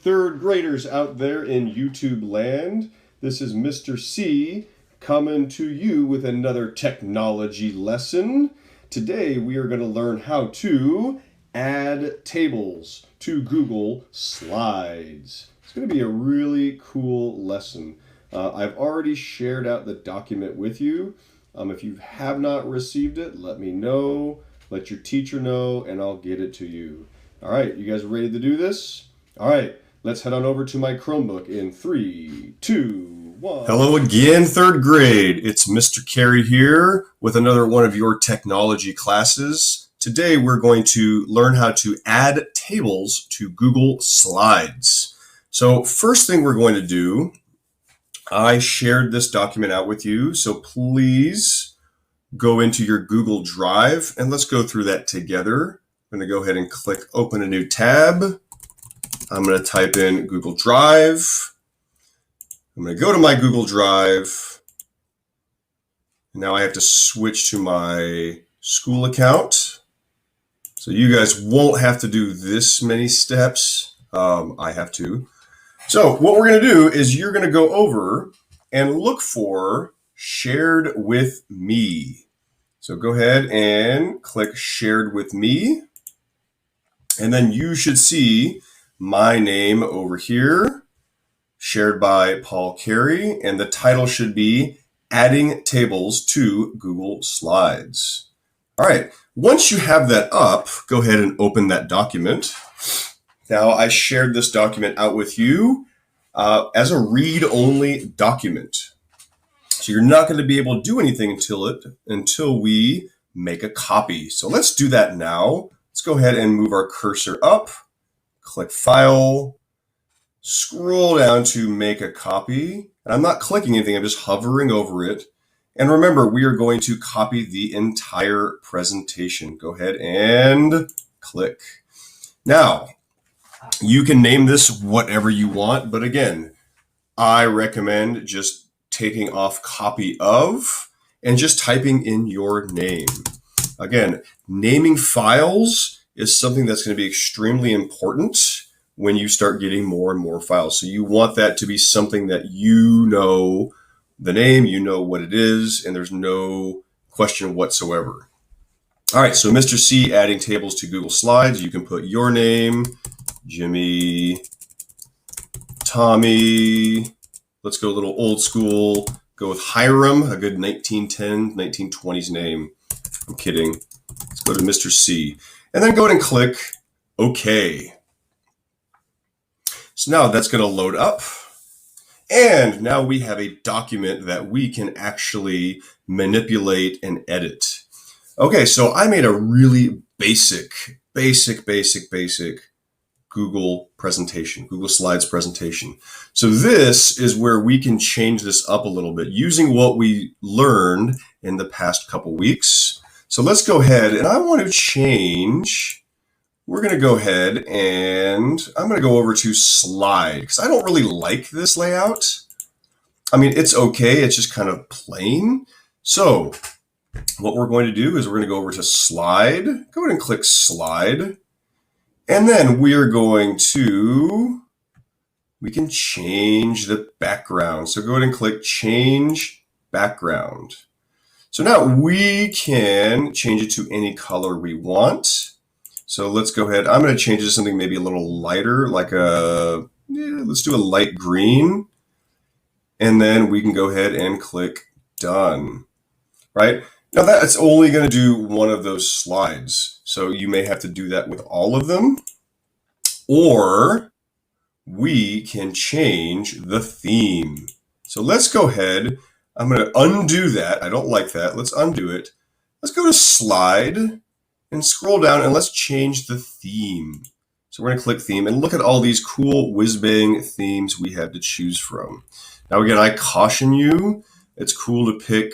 third graders out there in YouTube land. This is Mr. C coming to you with another technology lesson. Today we are going to learn how to add tables to Google Slides. It's going to be a really cool lesson. I've already shared out the document with you. If you have not received it, let me know, let your teacher know, and I'll get it to you. All right, you guys ready to do this? All right, let's head on over to my Chromebook in 3, 2, 1. Hello again, third grade. It's Mr. Carey here with another one of your technology classes. Today we're going to learn how to add tables to Google Slides. So first thing we're going to do, I shared this document out with you, so please go into your Google Drive and let's go through that together. I'm going to go ahead and click open a new tab. I'm going to type in Google Drive. I'm going to go to my Google Drive. Now I have to switch to my school account. So you guys won't have to do this many steps. I have to. So what we're going to do is you're going to go over and look for Shared with Me. So go ahead and click Shared with Me. And then you should see my name over here, shared by Paul Carey, and the title should be Adding Tables to Google Slides. All right, once you have that up, go ahead and open that document. Now, I shared this document out with you as a read-only document. So you're not going to be able to do anything until we make a copy. So let's do that now. Let's go ahead and move our cursor up, click File, scroll down to Make a Copy. And I'm not clicking anything, I'm just hovering over it. And remember, we are going to copy the entire presentation. Go ahead and click. Now, you can name this whatever you want, but again, I recommend just taking off Copy Of and just typing in your name. Again, naming files is something that's going to be extremely important when you start getting more and more files. So you want that to be something that you know the name, you know what it is, and there's no question whatsoever. All right, so Mr. C adding tables to Google Slides. You can put your name, Jimmy, Tommy. Let's go a little old school. Go with Hiram, a good 1910s, 1920s name. I'm kidding. Let's go to Mr. C. And then go ahead and click OK. So now that's going to load up. And now we have a document that we can actually manipulate and edit. Okay, so I made a really basic Google presentation, Google Slides presentation. So this is where we can change this up a little bit using what we learned in the past couple weeks. So let's go ahead and I want to change. We're going to go ahead and I'm going to go over to slide because I don't really like this layout. I mean, it's okay. It's just kind of plain. So what we're going to do is we're going to go over to slide. Go ahead and click slide. And then we are going to, we can change the background. So go ahead and click change background. So now we can change it to any color we want. So let's go ahead. I'm going to change it to something maybe a little lighter, like let's do a light green. And then we can go ahead and click done, right? Now that's only going to do one of those slides. So you may have to do that with all of them, or we can change the theme. So let's go ahead. I'm going to undo that. I don't like that. Let's undo it. Let's go to slide and scroll down and let's change the theme. So we're going to click theme and look at all these cool whiz-bang themes we have to choose from. Now again, I caution you, it's cool to pick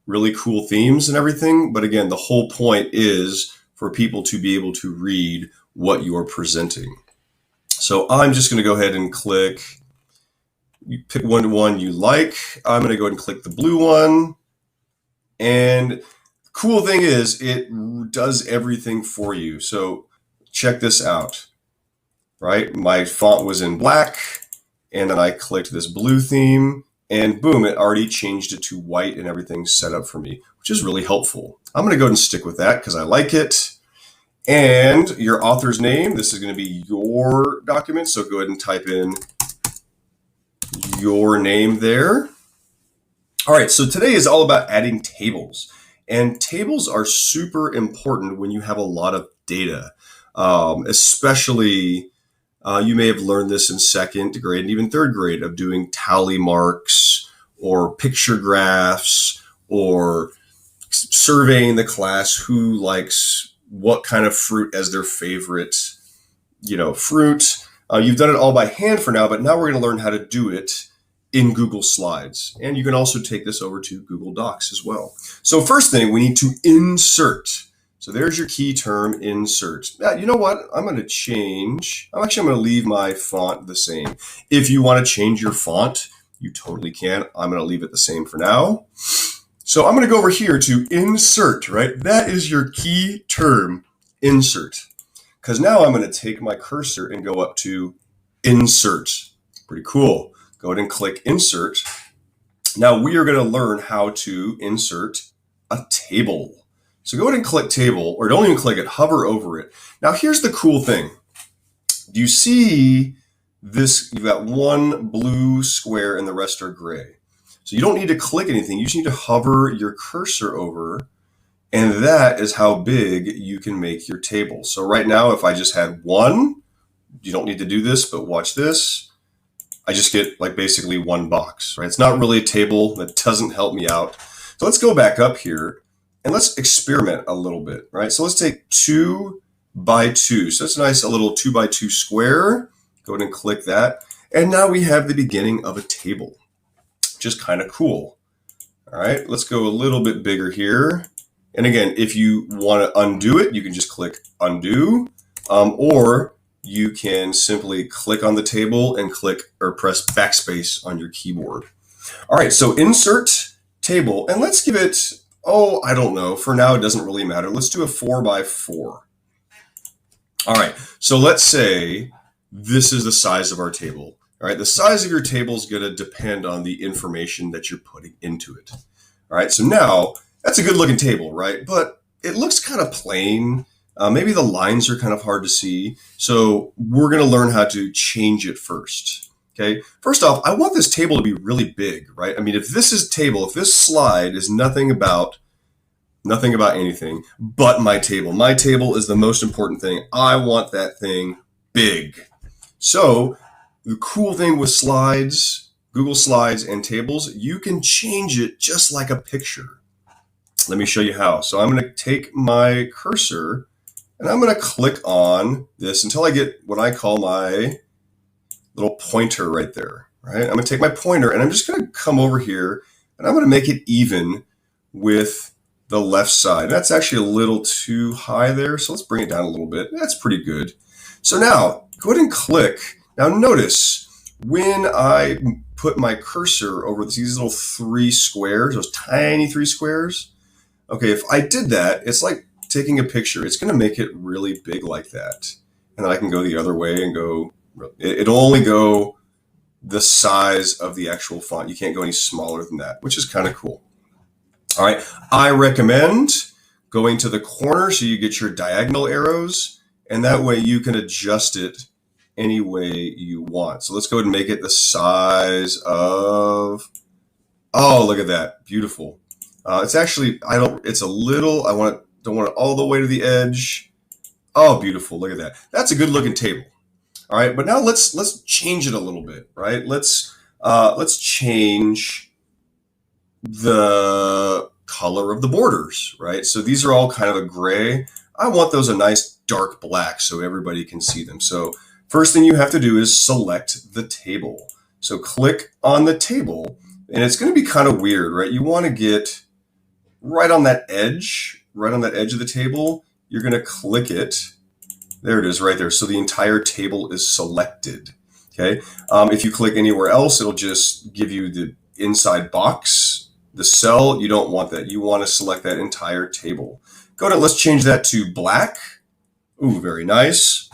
really cool themes and everything. But again, the whole point is for people to be able to read what you're presenting. So I'm just going to go ahead and click, you pick one you like. I'm going to go ahead and click the blue one. And the cool thing is it does everything for you. So check this out. right? My font was in black, and then I clicked this blue theme, and boom, it already changed it to white and everything's set up for me, which is really helpful. I'm going to go ahead and stick with that because I like it. And your author's name, this is going to be your document, so go ahead and type in your name there. All right, so today is all about adding tables. And tables are super important when you have a lot of data, especially you may have learned this in second grade and even third grade of doing tally marks or picture graphs or surveying the class who likes what kind of fruit as their favorite, fruit. You've done it all by hand for now, but now we're going to learn how to do it in Google Slides. And you can also take this over to Google Docs as well. So first thing, we need to insert. So there's your key term, insert. You know what? I'm going to leave my font the same. If you want to change your font, you totally can. I'm going to leave it the same for now. So I'm going to go over here to insert, right? That is your key term, insert. Because now I'm going to take my cursor and go up to insert. Pretty cool. Go ahead and click insert. Now we are going to learn how to insert a table. So go ahead and click table, or don't even click it, hover over it. Now here's the cool thing. Do you see this? You've got one blue square and the rest are gray. So you don't need to click anything. You just need to hover your cursor over, and that is how big you can make your table. So right now, if I just had one, you don't need to do this, but watch this. I just get like basically one box, right? It's not really a table. That doesn't help me out. So let's go back up here and let's experiment a little bit, right? So let's take 2 by 2. So that's a little 2 by 2 square. Go ahead and click that. And now we have the beginning of a table, which is kind of cool. All right, let's go a little bit bigger here. And again, if you want to undo it, you can just click undo, or you can simply click on the table and click or press backspace on your keyboard. All right, so insert table, and let's give it, I don't know. For now, it doesn't really matter. Let's do a 4 by 4. All right, so let's say this is the size of our table. All right, the size of your table is going to depend on the information that you're putting into it. All right, so now that's a good looking table, right? But it looks kind of plain. Maybe the lines are kind of hard to see. So we're going to learn how to change it first. Okay. First off, I want this table to be really big, right? I mean, if this slide is nothing about anything but my table is the most important thing. I want that thing big. So the cool thing with slides, Google Slides and tables, you can change it just like a picture. Let me show you how. So I'm going to take my cursor and I'm going to click on this until I get what I call my little pointer right there, right? I'm going to take my pointer and I'm just going to come over here and I'm going to make it even with the left side. That's actually a little too high there. So let's bring it down a little bit. That's pretty good. So now go ahead and click. Now notice when I put my cursor over these little 3 squares, those tiny 3 squares. Okay, if I did that, it's like taking a picture. It's going to make it really big like that. And then I can go the other way and go, it'll only go the size of the actual font. You can't go any smaller than that, which is kind of cool. All right, I recommend going to the corner so you get your diagonal arrows, and that way you can adjust it any way you want. So let's go ahead and make it the size of, look at that, beautiful. It's actually, don't want it all the way to the edge. Oh, beautiful, look at that. That's a good looking table. All right, but now let's change it a little bit, right? Let's change the color of the borders, right? So these are all kind of a gray. I want those a nice dark black so everybody can see them. So first thing you have to do is select the table. So click on the table, and it's going to be kind of weird, right? You want to get right on that edge of the table. You're going to click it. There it is right there. So the entire table is selected. Okay. If you click anywhere else, it'll just give you the inside box, the cell. You don't want that. You want to select that entire table. Let's change that to black. Ooh, very nice.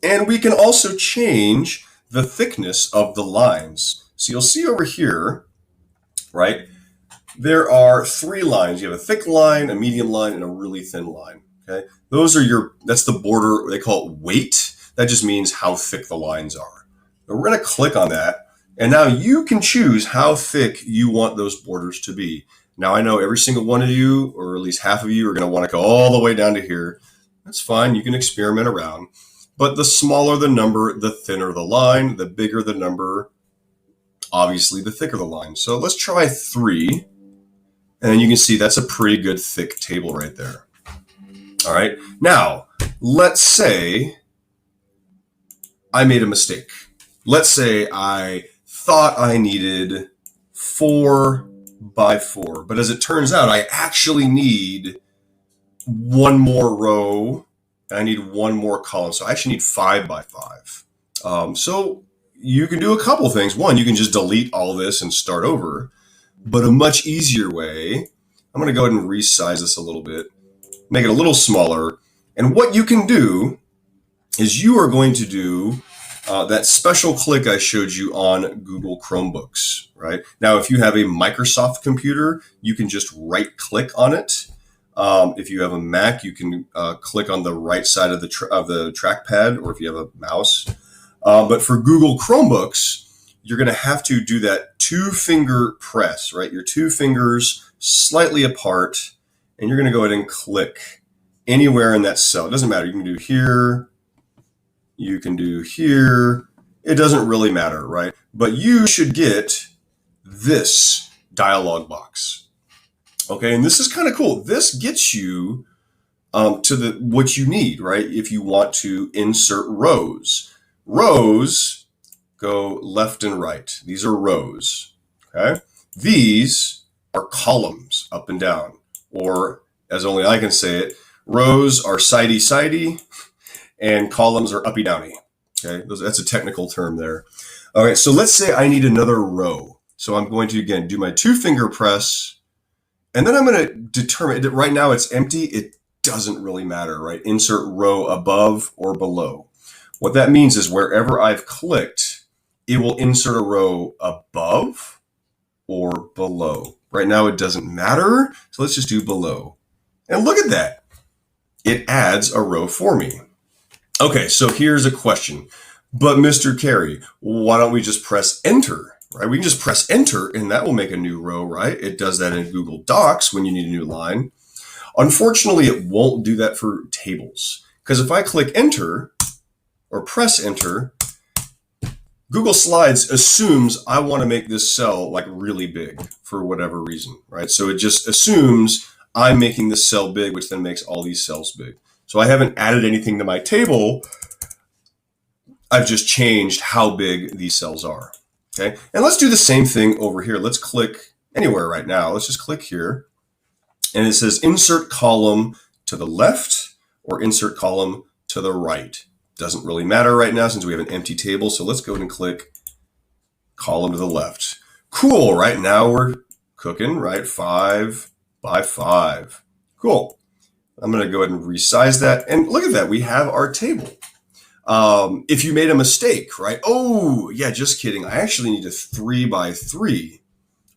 And we can also change the thickness of the lines. So you'll see over here, right, there are 3 lines. You have a thick line, a medium line, and a really thin line. Okay, that's the border. They call it weight. That just means how thick the lines are. But we're going to click on that, and now you can choose how thick you want those borders to be. Now I know every single one of you, or at least half of you, are going to want to go all the way down to here. That's fine. You can experiment around. But the smaller the number, the thinner the line. The bigger the number, obviously, the thicker the line. So let's try 3. And you can see that's a pretty good thick table right there. All right. Now, let's say I made a mistake. Let's say I thought I needed 4 by 4. But as it turns out, I actually need 1 more row. And I need 1 more column. So I actually need 5 by 5. So you can do a couple things. One, you can just delete all this and start over. But a much easier way, I'm going to go ahead and resize this a little bit, make it a little smaller. And what you can do is you are going to do that special click I showed you on Google Chromebooks, right? Now, if you have a Microsoft computer, you can just right click on it. If you have a Mac, you can click on the right side of the trackpad, or if you have a mouse. But for Google Chromebooks, you're going to have to do that 2-finger press, right? Your 2 fingers slightly apart, and you're going to go ahead and click anywhere in that cell. It doesn't matter. You can do here. You can do here. It doesn't really matter, right? But you should get this dialog box. Okay, and this is kind of cool. This gets you to what you need, right? If you want to insert rows. Rows go left and right. These are rows, okay? These are columns, up and down, or as only I can say it, rows are sidey-sidey, and columns are uppy-downy, okay? That's a technical term there. All right, so let's say I need another row. So I'm going to, again, do my 2-finger press, and then I'm going to determine, right now it's empty. It doesn't really matter, right? Insert row above or below. What that means is wherever I've clicked, it will insert a row above or below. Right now it doesn't matter, so let's just do below. And look at that. It adds a row for me. Okay, so here's a question. But Mr. Carey, why don't we just press enter, right? We can just press enter and that will make a new row, right? It does that in Google Docs when you need a new line. Unfortunately, it won't do that for tables. Because if I click enter or press enter, Google Slides assumes I want to make this cell like really big for whatever reason, right? So it just assumes I'm making this cell big, which then makes all these cells big. So I haven't added anything to my table. I've just changed how big these cells are, okay? And let's do the same thing over here. Let's click anywhere right now. Let's just click here. And it says insert column to the left or insert column to the right. Doesn't really matter right now since we have an empty table. So let's go ahead and click column to the left. Cool, right? Now we're cooking, right? 5 by 5. Cool. I'm going to go ahead and resize that. And look at that. We have our table. If you made a mistake, right? Oh, yeah, just kidding. I actually need a 3 by 3.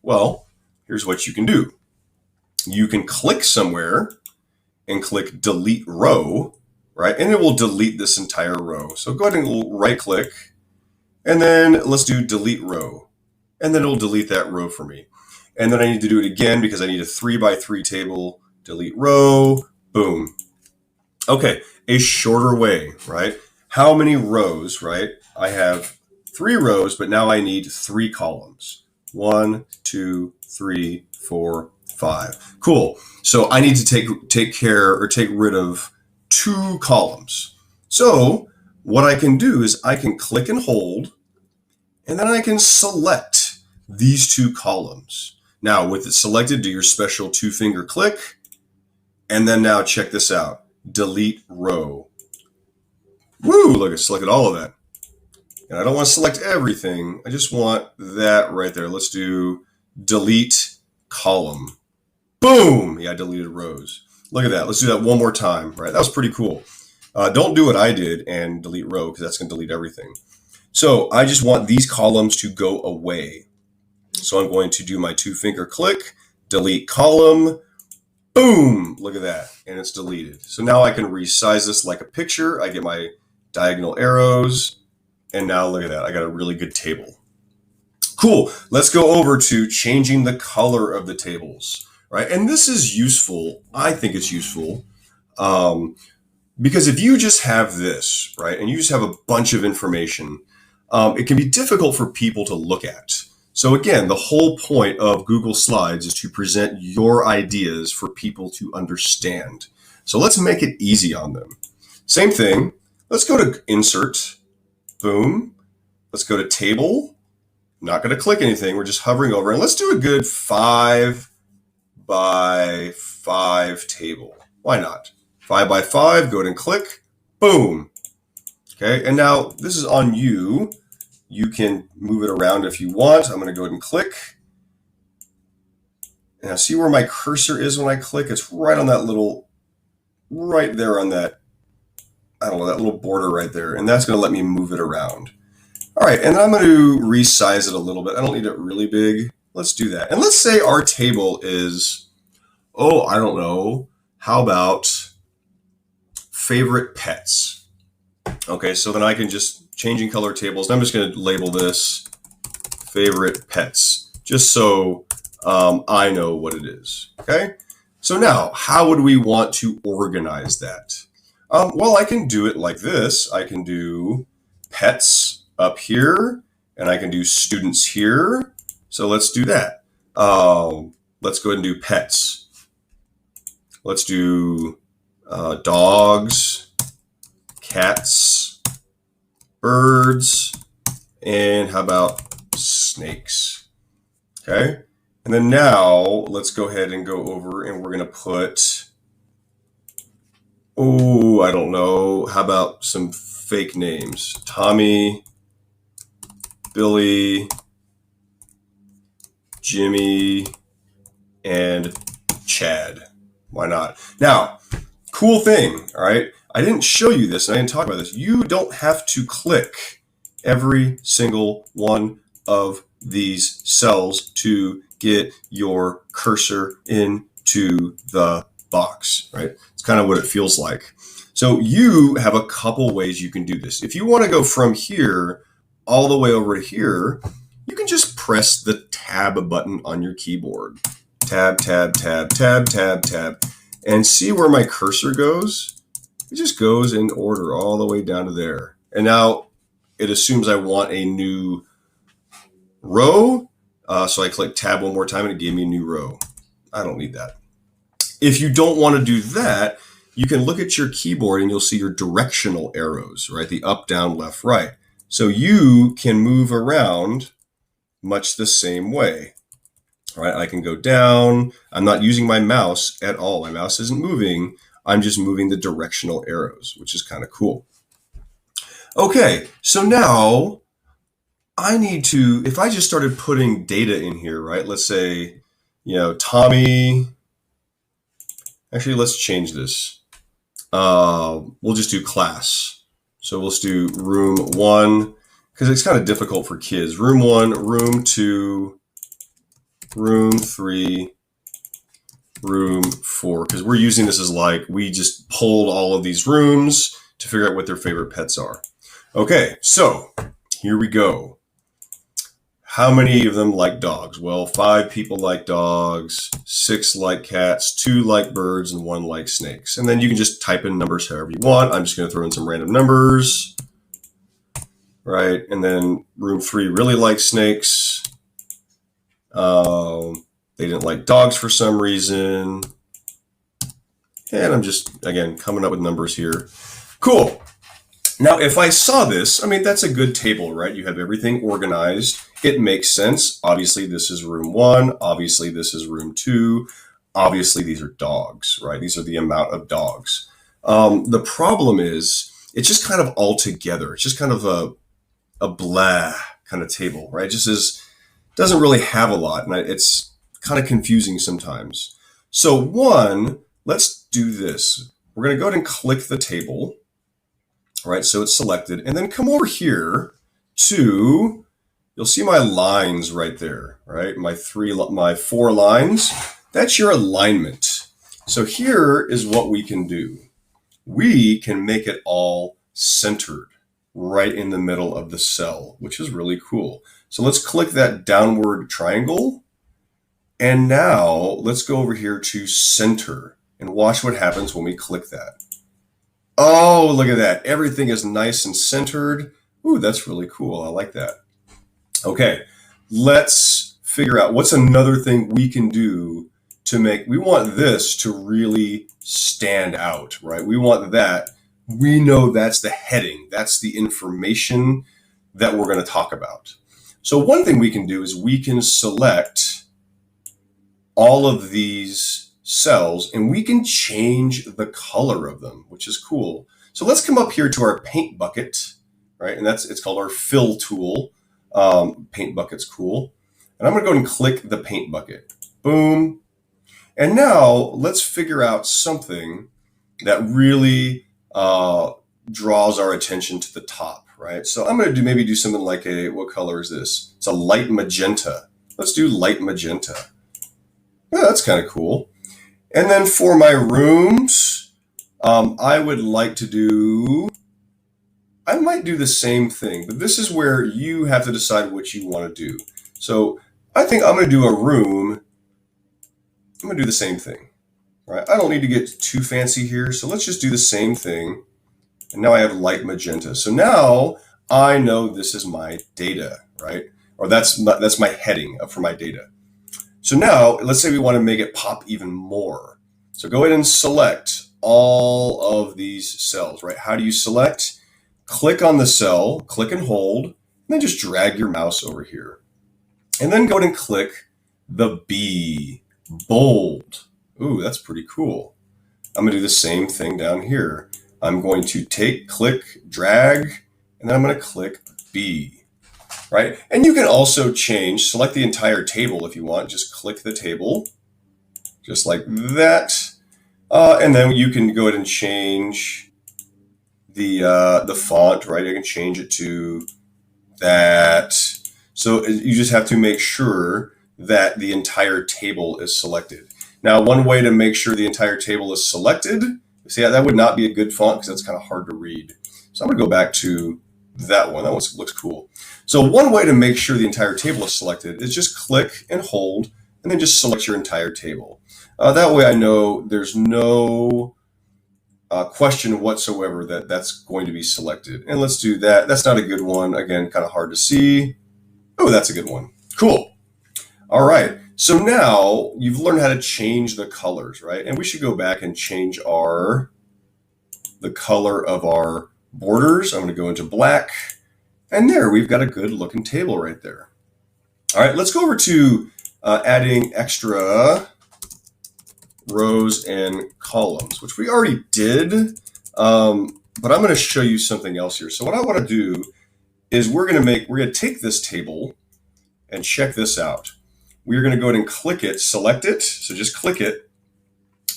Well, here's what you can do. You can click somewhere and click delete row, right? And it will delete this entire row. So go ahead and right click and then let's do delete row. And then it'll delete that row for me. And then I need to do it again because I need a 3 by 3 table, delete row, boom. Okay, a shorter way, right? How many rows, right? I have 3 rows, but now I need 3 columns. 1, 2, 3, 4, 5. Cool. So I need to take rid of 2 columns. So what I can do is I can click and hold, and then I can select these 2 columns. Now with it selected, do your special 2-finger click, and then now check this out. Delete row. Woo, look, I selected all of that. And I don't want to select everything. I just want that right there. Let's do delete column. Boom! Yeah, I deleted rows. Look at that. Let's do that one more time, right? That was pretty cool. Don't do what I did and delete row because that's going to delete everything. So I just want these columns to go away. So I'm going to do my 2-finger click, delete column, boom, look at that, and it's deleted. So now I can resize this like a picture. I get my diagonal arrows, and now look at that. I got a really good table. Cool. Let's go over to changing the color of the tables, right? And this is useful. I think it's useful because if you just have this, right, and you just have a bunch of information, it can be difficult for people to look at. So again, the whole point of Google Slides is to present your ideas for people to understand. So let's make it easy on them. Same thing. Let's go to Insert. Boom. Let's go to Table. Not going to click anything. We're just hovering over. And let's do a good 5 by 5 table. Why not? 5 by 5. Go ahead and click. Boom. Okay. And now this is on you. You can move it around if you want. I'm going to go ahead and click. Now see where my cursor is when I click? It's right on that little, right there on that, I don't know, that little border right there. And that's going to let me move it around. All right, and I'm going to resize it a little bit. I don't need it really big. Let's do that. And let's say our table is, I don't know, how about favorite pets? Okay, so then I can just changing color tables. I'm just going to label this favorite pets, just so I know what it is. Okay, so now how would we want to organize that? Well, I can do it like this. I can do pets up here, and I can do students here. So let's do that. Let's go ahead and do pets. Let's do dogs, cats, birds, and how about snakes? Okay. And then now let's go ahead and go over and we're going to put, I don't know, how about some fake names? Tommy, Billy, Jimmy, and Chad. Why not? Now, cool thing, all right? I didn't show you this, and I didn't talk about this. You don't have to click every single one of these cells to get your cursor into the box, right? It's kind of what it feels like. So you have a couple ways you can do this. If you want to go from here all the way over to here, you can just press the tab button on your keyboard. Tab, tab, tab, tab, tab, tab. And see where my cursor goes? It just goes in order all the way down to there. And now it assumes I want a new row. So I click tab one more time and it gave me a new row. I don't need that. If you don't want to do that, you can look at your keyboard and you'll see your directional arrows, right? The up, down, left, right. So you can move around much the same way, right? I can go down. I'm not using my mouse at all. My mouse isn't moving. I'm just moving the directional arrows, which is kind of cool. Okay, so now I need to, if I just started putting data in here, right? Let's say, Tommy, actually, let's change this. We'll just do class. So we'll just do room 1, because it's kind of difficult for kids. Room 1, room 2, room 3, room 4, because we're using this as like, we just pulled all of these rooms to figure out what their favorite pets are. Okay, so here we go. How many of them like dogs? Well, 5 people like dogs, 6 like cats, 2 like birds, and 1 like snakes. And then you can just type in numbers however you want. I'm just going to throw in some random numbers, right? And then room 3 really likes snakes. They didn't like dogs for some reason. And I'm just, again, coming up with numbers here. Cool. Now, if I saw this, I mean, that's a good table, right? You have everything organized. It makes sense. Obviously, this is room 1. Obviously, this is room 2. Obviously, these are dogs, right? These are the amount of dogs. The problem is it's just kind of all together. It's just kind of a blah kind of table, right? It just doesn't really have a lot, and it's kind of confusing sometimes. So let's do this. We're going to go ahead and click the table. right? So it's selected. And then come over here to, you'll see my lines right there, right? My 4 lines. That's your alignment. So here is what we can do. We can make it all centered right in the middle of the cell, which is really cool. So let's click that downward triangle. And now let's go over here to center and watch what happens when we click that. Oh, look at that. Everything is nice and centered. Ooh, that's really cool. I like that. Okay, let's figure out what's another thing we can do to make, we want this to really stand out, right? We want that. We know that's the heading. That's the information that we're going to talk about. So one thing we can do is we can select all of these cells and we can change the color of them, which is cool. So let's come up here to our paint bucket, right? And it's called our fill tool. Paint bucket's cool. And I'm going to go and click the paint bucket. Boom. And now let's figure out something that really draws our attention to the top, right? So I'm going to maybe do something like what color is this? It's a light magenta. Let's do light magenta. Yeah, that's kind of cool. And then for my rooms, I would like to do, I might do the same thing, but this is where you have to decide what you want to do. So I think I'm going to do a room. I'm going to do the same thing, right? I don't need to get too fancy here. So let's just do the same thing. And now I have light magenta. So now I know this is my data, right? Or that's my heading for my data. So now let's say we want to make it pop even more. So go ahead and select all of these cells, right? How do you select? Click on the cell, click and hold, and then just drag your mouse over here. And then go ahead and click the B, bold. Ooh, that's pretty cool. I'm going to do the same thing down here. I'm going to click, drag, and then I'm going to click B, right? And you can also select the entire table if you want. Just click the table, just like that. And then you can go ahead and change the font, right? You can change it to that. So you just have to make sure that the entire table is selected. Now, one way to make sure the entire table is selected, see, that would not be a good font because that's kind of hard to read. So I'm going to go back to that one. That one looks cool. So one way to make sure the entire table is selected is just click and hold, and then just select your entire table. That way I know there's no question whatsoever that that's going to be selected. And let's do that. That's not a good one. Again, kind of hard to see. Oh, that's a good one. Cool. All right. So now you've learned how to change the colors, right? And we should go back and change the color of our borders. I'm going to go into black. And there, we've got a good looking table right there. All right, let's go over to adding extra rows and columns, which we already did. But I'm going to show you something else here. So what I want to do is we're going to take this table and check this out. We're going to go ahead and click it, select it. So just click it.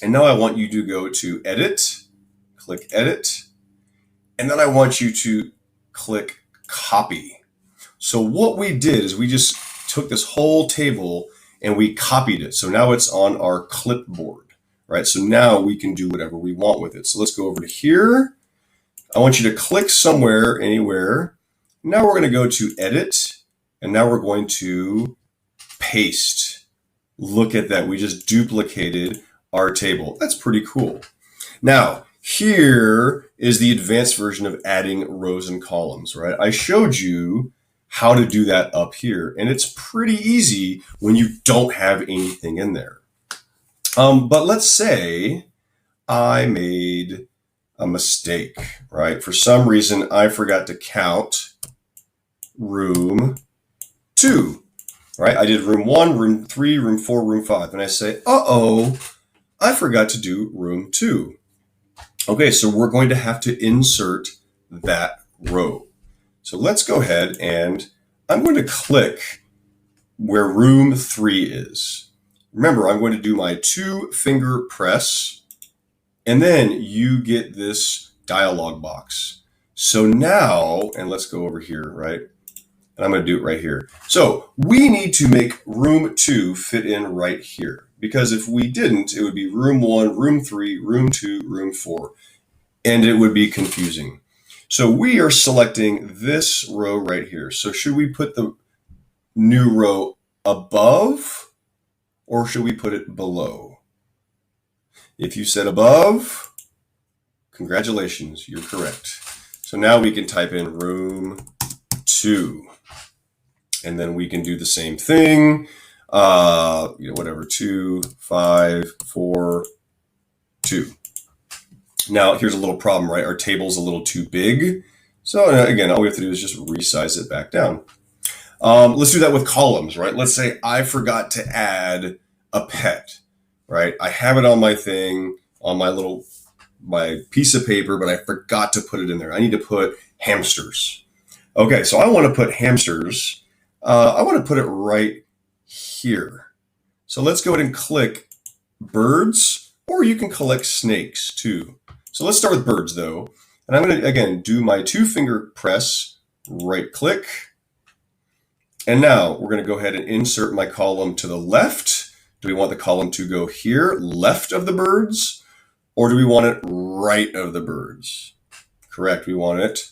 And now I want you to go to edit, click edit. And then I want you to click copy. So what we did is we just took this whole table and we copied it. So now it's on our clipboard, right? So now we can do whatever we want with it. So let's go over to here. I want you to click somewhere, anywhere. Now we're going to go to edit. And now we're going to paste. Look at that. We just duplicated our table. That's pretty cool. Now, here is the advanced version of adding rows and columns, right? I showed you how to do that up here, and it's pretty easy when you don't have anything in there. But let's say I made a mistake, right? For some reason, I forgot to count room 2, right? I did room 1, room 3, room 4, room 5. And I say, uh-oh, I forgot to do room 2. Okay, so we're going to have to insert that row. So let's go ahead and I'm going to click where room 3 is. Remember, I'm going to do my 2-finger press, and then you get this dialog box. So now, and let's go over here, right? And I'm going to do it right here. So we need to make room 2 fit in right here. Because if we didn't, it would be room 1, room 3, room 2, room 4. And it would be confusing. So we are selecting this row right here. So should we put the new row above or should we put it below? If you said above, congratulations, you're correct. So now we can type in room 2. And then we can do the same thing. Whatever, 2, 5, 4, 2. Now, here's a little problem, right? Our table's a little too big. So again, all we have to do is just resize it back down. Let's do that with columns, right? Let's say I forgot to add a pet, right? I have it on my thing, on my piece of paper, but I forgot to put it in there. I need to put hamsters. Okay, so I want to put hamsters. I want to put it right here. So let's go ahead and click birds, or you can click snakes too. So let's start with birds though. And I'm going to, again, do my 2-finger press, right click. And now we're going to go ahead and insert my column to the left. Do we want the column to go here, left of the birds, or do we want it right of the birds? Correct, we want it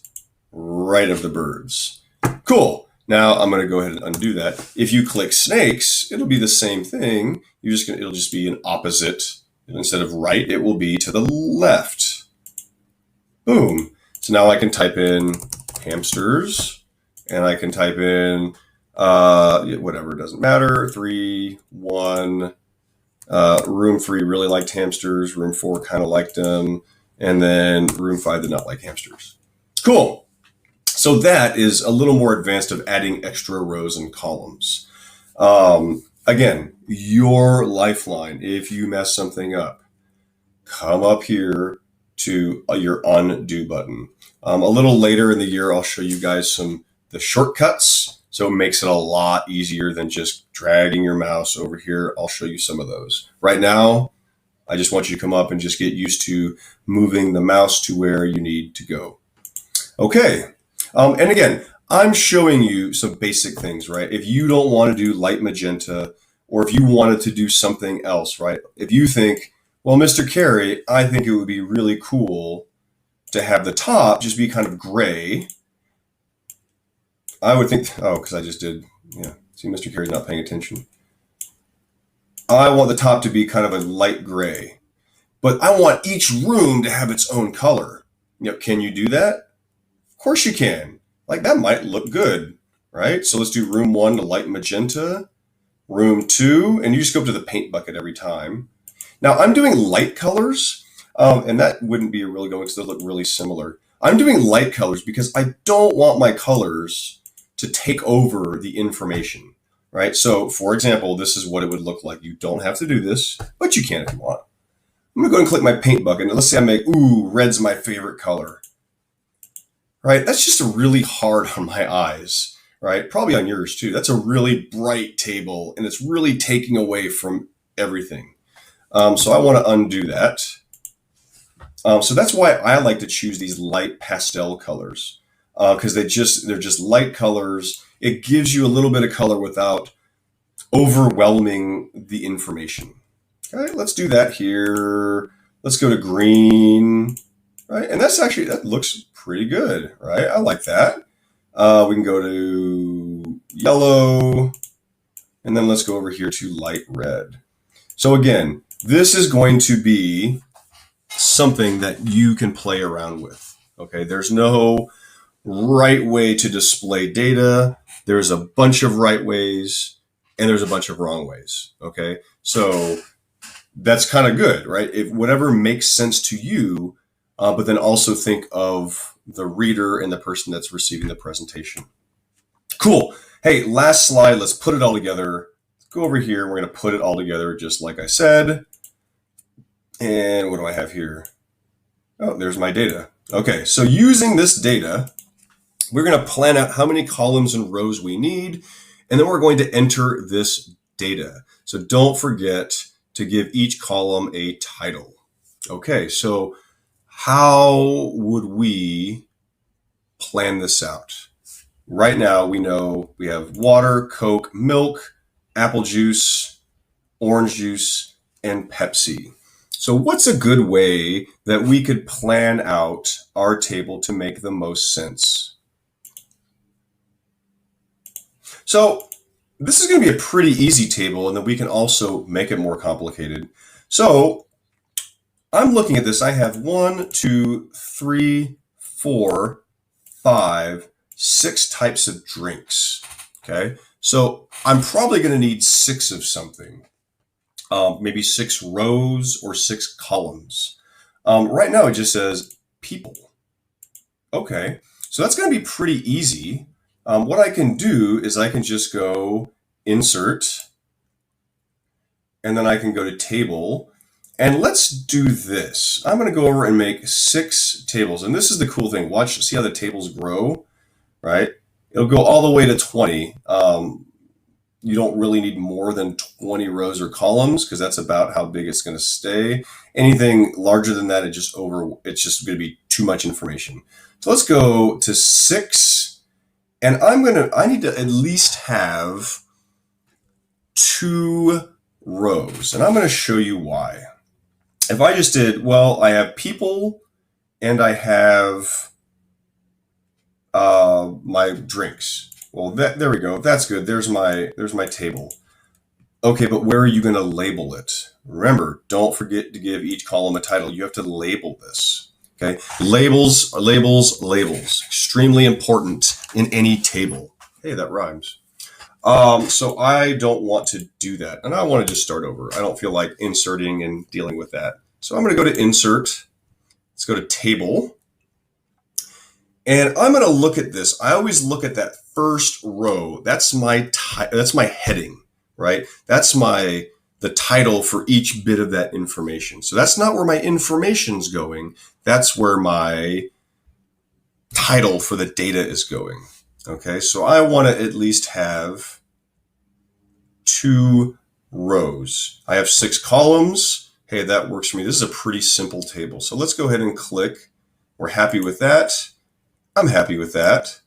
right of the birds. Cool. Now I'm going to go ahead and undo that. If you click snakes, it'll be the same thing. It'll just be an opposite. Instead of right, it will be to the left. Boom. So now I can type in hamsters, and I can type in whatever, it doesn't matter. 3, 1. Room 3 really liked hamsters. Room 4 kind of liked them. And then room 5 did not like hamsters. Cool. So that is a little more advanced of adding extra rows and columns. Again, your lifeline. If you mess something up, come up here to your undo button. A little later in the year, I'll show you guys the shortcuts. So it makes it a lot easier than just dragging your mouse over here. I'll show you some of those. Right now, I just want you to come up and just get used to moving the mouse to where you need to go. Okay. And again, I'm showing you some basic things, right? If you don't want to do light magenta, or if you wanted to do something else, right? If you think, well, Mr. Carey, I think it would be really cool to have the top just be kind of gray. I would think, because I just did, yeah. See, Mr. Carey's not paying attention. I want the top to be kind of a light gray, but I want each room to have its own color. Can you do that? Of course you can. Like, that might look good, right? So let's do room 1 to light magenta, room 2, and you just go up to the paint bucket every time. Now I'm doing light colors, and that wouldn't be a really good one because they look really similar. I'm doing light colors because I don't want my colors to take over the information, right? So for example, this is what it would look like. You don't have to do this, but you can if you want. I'm gonna go and click my paint bucket, and let's say I make, red's my favorite color, right? That's just really hard on my eyes, right? Probably on yours too. That's a really bright table, and it's really taking away from everything. So I want to undo that. So that's why I like to choose these light pastel colors, because they're just light colors. It gives you a little bit of color without overwhelming the information. Okay, let's do that here. Let's go to green, right? And that looks pretty good, right? I like that. We can go to yellow, and then let's go over here to light red. So again, this is going to be something that you can play around with. Okay, there's no right way to display data. There's a bunch of right ways and there's a bunch of wrong ways. Okay, so that's kind of good, right? If whatever makes sense to you, but then also think of the reader and the person that's receiving the presentation. Cool. Hey, last slide. Let's put it all together. Go over here. We're going to put it all together just like I said. And what do I have here? Oh, there's my data. Okay, so using this data, we're going to plan out how many columns and rows we need, and then we're going to enter this data. So don't forget to give each column a title. Okay, so how would we plan this out. Right now, we know we have water, Coke, milk, apple juice, orange juice, and Pepsi. So what's a good way that we could plan out our table to make the most sense? So this is going to be a pretty easy table, and then we can also make it more complicated. So I'm looking at this. I have 1, 2, 3, 4, 5, 6 types of drinks. Okay, so I'm probably going to need 6 of something. Maybe 6 rows or 6 columns. Right now it just says people. Okay, so that's going to be pretty easy. What I can do is I can just go insert, and then I can go to table. And let's do this. I'm going to go over and make 6 tables. And this is the cool thing. Watch, see how the tables grow, right? It'll go all the way to 20. You don't really need more than 20 rows or columns because that's about how big it's going to stay. Anything larger than that, it's just going to be too much information. So let's go to 6, and I need to at least have 2 rows, and I'm going to show you why. If I just did, well, I have people and I have my drinks. Well, there we go. That's good. There's my table. Okay, but where are you going to label it? Remember, don't forget to give each column a title. You have to label this. Okay, labels. Extremely important in any table. Hey, that rhymes. So I don't want to do that. And I want to just start over. I don't feel like inserting and dealing with that. So I'm going to go to insert. Let's go to table. And I'm going to look at this. I always look at that first row. That's my heading, right? That's the title for each bit of that information. So that's not where my information's going. That's where my title for the data is going. Okay, so I want to at least have 2 rows. I have 6 columns. Hey, that works for me. This is a pretty simple table. So let's go ahead and click. We're happy with that. I'm happy with that.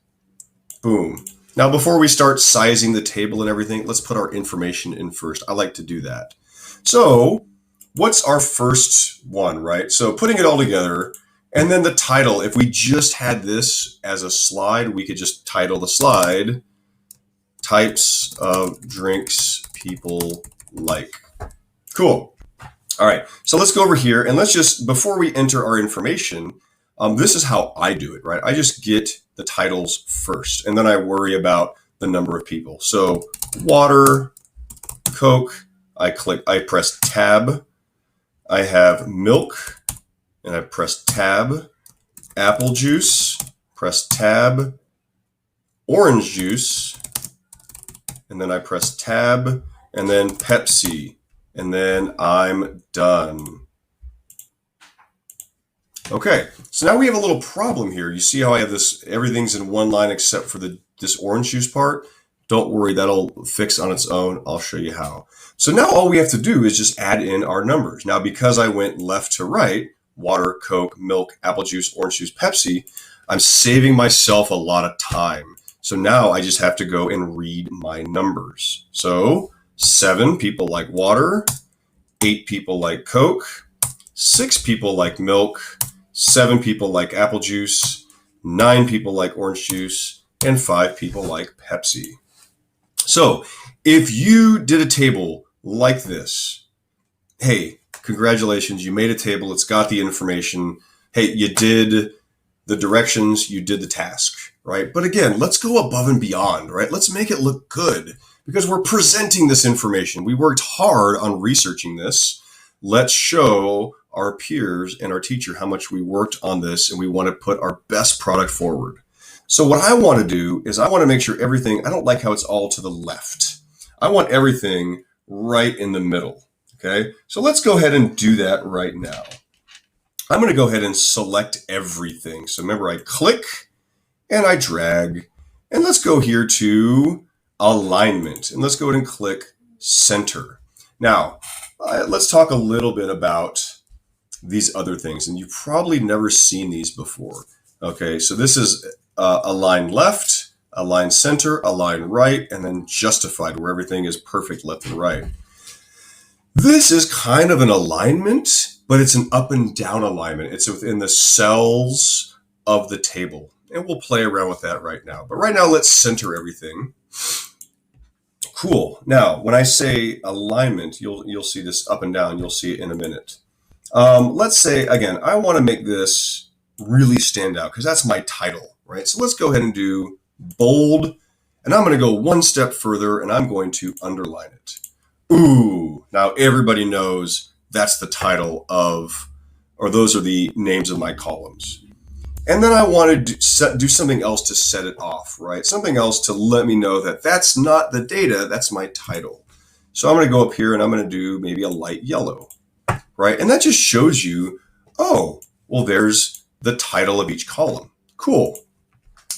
Boom. Now, before we start sizing the table and everything, let's put our information in first. I like to do that. So what's our first one, right? So putting it all together. And then the title, if we just had this as a slide, we could just title the slide, Types of Drinks People Like. Cool. All right, so let's go over here and let's just, before we enter our information, this is how I do it, right? I just get the titles first, and then I worry about the number of people. So water, Coke, I press tab. I have milk, and I press tab, apple juice, press tab, orange juice, and then I press tab, and then Pepsi, and then I'm done. Okay, so now we have a little problem here. You see how I have this, everything's in one line except for this orange juice part? Don't worry, that'll fix on its own. I'll show you how. So now all we have to do is just add in our numbers. Now, because I went left to right, water, Coke, milk, apple juice, orange juice, Pepsi, I'm saving myself a lot of time. So now I just have to go and read my numbers. So 7 people like water, 8 people like Coke, 6 people like milk, 7 people like apple juice, 9 people like orange juice, and 5 people like Pepsi. So if you did a table like this, hey, congratulations, you made a table, it's got the information. Hey, you did the directions, you did the task, right? But again, let's go above and beyond, right? Let's make it look good because we're presenting this information. We worked hard on researching this. Let's show our peers and our teacher how much we worked on this, and we want to put our best product forward. So what I want to do is I want to make sure everything, I don't like how it's all to the left. I want everything right in the middle, okay? So let's go ahead and do that right now. I'm going to go ahead and select everything. So remember, I click and I drag, and let's go here to alignment, and let's go ahead and click center. Now, let's talk a little bit about these other things, and you've probably never seen these before. Okay, so this is align left, align center, align right, and then justified, where everything is perfect left and right. This is kind of an alignment, but it's an up and down alignment. It's within the cells of the table. And we'll play around with that right now. But right now, let's center everything. Cool. Now, when I say alignment, you'll see this up and down. You'll see it in a minute. Let's say, again, I want to make this really stand out because that's my title, right? So let's go ahead and do bold. And I'm going to go one step further, and I'm going to underline it. Ooh, now everybody knows that's the title of, or those are the names of my columns. And then I want to do something else to set it off, right? Something else to let me know that that's not the data, that's my title. So I'm going to go up here and I'm going to do maybe a light yellow, right? And that just shows you, oh, well, there's the title of each column. Cool.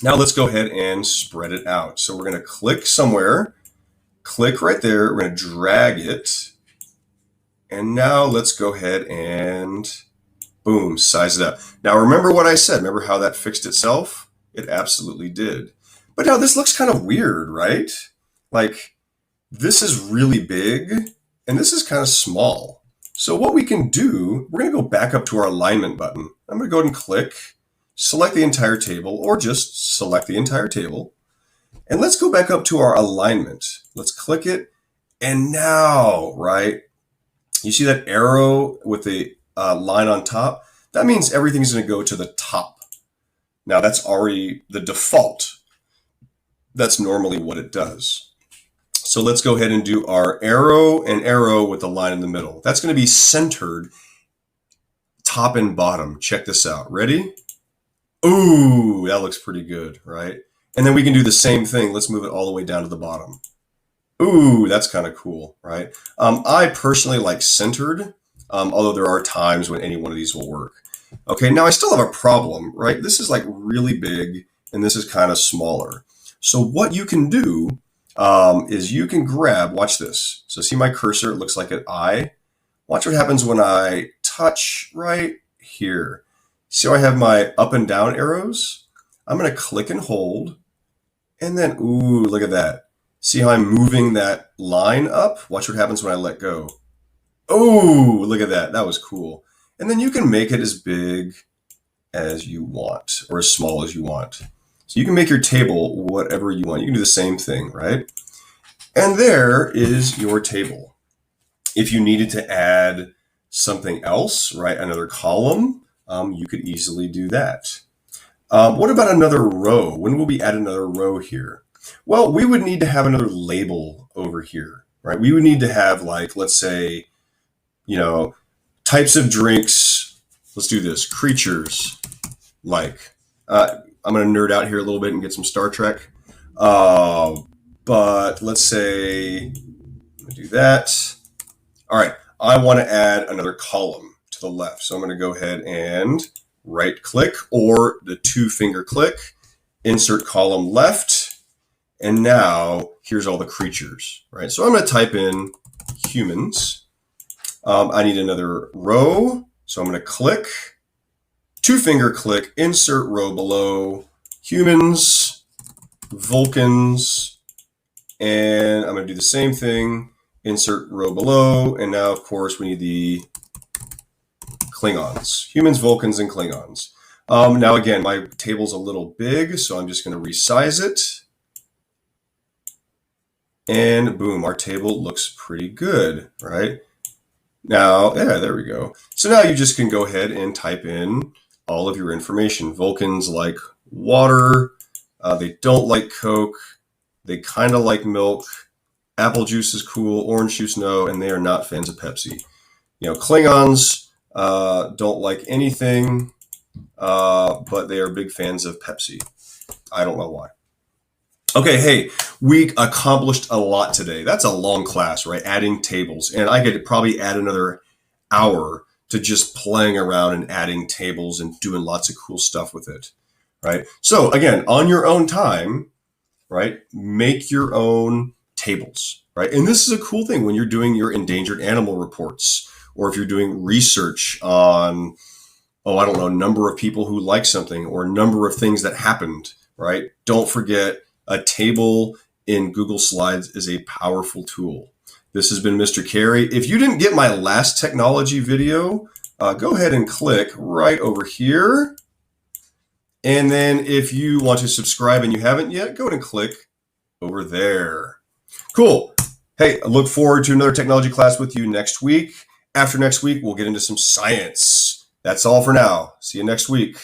Now let's go ahead and spread it out. So we're going to click somewhere. Click right there. We're going to drag it. And now let's go ahead and boom, size it up. Now remember what I said. Remember how that fixed itself? It absolutely did. But now this looks kind of weird, right? Like this is really big and this is kind of small. So what we can do, we're going to go back up to our alignment button. I'm going to go ahead and click, select the entire table, or just select the entire table. And let's go back up to our alignment. Let's click it. And now, right, you see that arrow with the line on top? That means everything's going to go to the top. Now, that's already the default. That's normally what it does. So let's go ahead and do our arrow and arrow with the line in the middle. That's going to be centered top and bottom. Check this out. Ready? Ooh, that looks pretty good, right? And then we can do the same thing. Let's move it all the way down to the bottom. Ooh, that's kind of cool, right? I personally like centered, although there are times when any one of these will work. Okay, now I still have a problem, right? This is like really big, and this is kind of smaller. So what you can do is you can grab, watch this. So see my cursor, it looks like an eye. Watch what happens when I touch right here. See how I have my up and down arrows? I'm going to click and hold. And then, ooh, look at that. See how I'm moving that line up? Watch what happens when I let go. Oh, look at that. That was cool. And then you can make it as big as you want or as small as you want. So you can make your table whatever you want. You can do the same thing, right? And there is your table. If you needed to add something else, right, another column, you could easily do that. What about another row? When will we add another row here? Well, we would need to have another label over here, right? We would need to have, like, let's say, types of drinks. Let's do this. Creatures like. I'm going to nerd out here a little bit and get some Star Trek. But let's say, I'm going to do that. All right. I want to add another column to the left. So I'm going to go ahead and right click or the 2-finger click, insert column left. And now here's all the creatures, right? So I'm going to type in humans. I need another row. So I'm going to click, 2-finger click, insert row below, humans, Vulcans, and I'm going to do the same thing, insert row below. And now, of course, we need the Klingons, humans, Vulcans, and Klingons. Now, again, my table's a little big, so I'm just going to resize it. And boom, our table looks pretty good, right? Now, yeah, there we go. So now you just can go ahead and type in all of your information. Vulcans like water. They don't like Coke. They kind of like milk. Apple juice is cool. Orange juice, no. And they are not fans of Pepsi. Klingons don't like anything, but they are big fans of Pepsi. I don't know why. Okay, hey, we accomplished a lot today. That's a long class, right? Adding tables. And I could probably add another hour to just playing around and adding tables and doing lots of cool stuff with it, right? So again, on your own time, right, make your own tables, right? And this is a cool thing when you're doing your endangered animal reports, or if you're doing research on, oh, I don't know, number of people who like something or number of things that happened, right? Don't forget, a table in Google Slides is a powerful tool. This has been Mr. Carey. If you didn't get my last technology video, go ahead and click right over here. And then if you want to subscribe and you haven't yet, go ahead and click over there. Cool. Hey, I look forward to another technology class with you next week. After next week, we'll get into some science. That's all for now. See you next week.